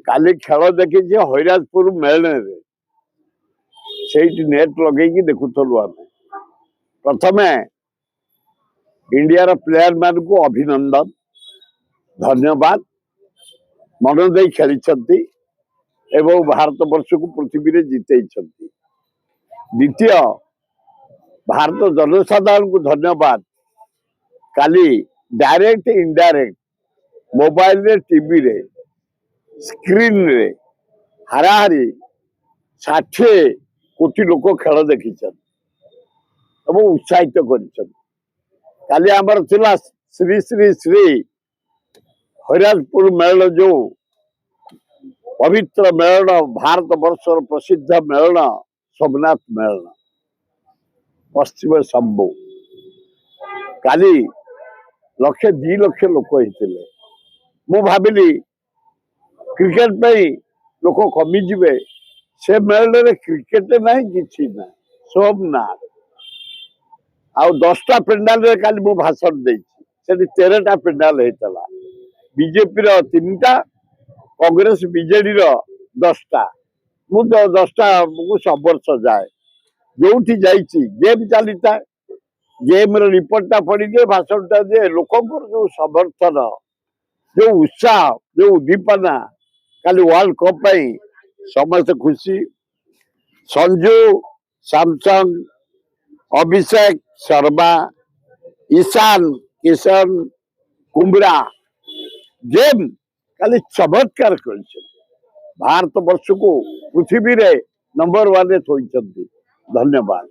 काली खेल देखी हरिराजपुर मेलने से नेट लगे देखुलु आम प्रथम इंडिया प्लेयर मान को अभिनंदन धन्यवाद मन दे खेली एवं भारत वर्ष को पृथ्वी में जिते द्वितीय भारत जनसाधारण को धन्यवाद काली डायरेक्ट इनडायरेक्ट मोबाइल रे टीवी रे स्क्रीन रे हाराहारी 60 कोटी लोक खेल देखी उत्साहित कर आमर श्री श्री श्री हरिराजपुर मेलन जो पवित्र मेलन भारत वर्षर प्रसिद्ध मेलन सोमनाथ मेलन पश्चिम शंभु काली 1.2 लाख लोक होते मु भाविली क्रिकेट पे लोक कमिजे से मेल क्रिकेट ना कि ना सोमनाथ आ 10टा पेंडाल काली मु भाषण दे 13टा पेंडाल होता बीजेपी 3टा कांग्रेस बीजेडी 10टा मु 10टा सब वर्ष जाए जो गेम चली था गेम रिपोर्टा पढ़ी दिए भाषणटा दिए लोक जो समर्थन जो उत्साह जो उद्दीपना काली वर्ल्ड कप समस्त खुशी संजू सैमसंग अभिषेक शर्मा ईशान किशन कुंबड़ा गेम काली चमत्कार कर भारत वर्ष को पृथ्वी रे नंबर 1 रे थोड़ी धन्यवाद।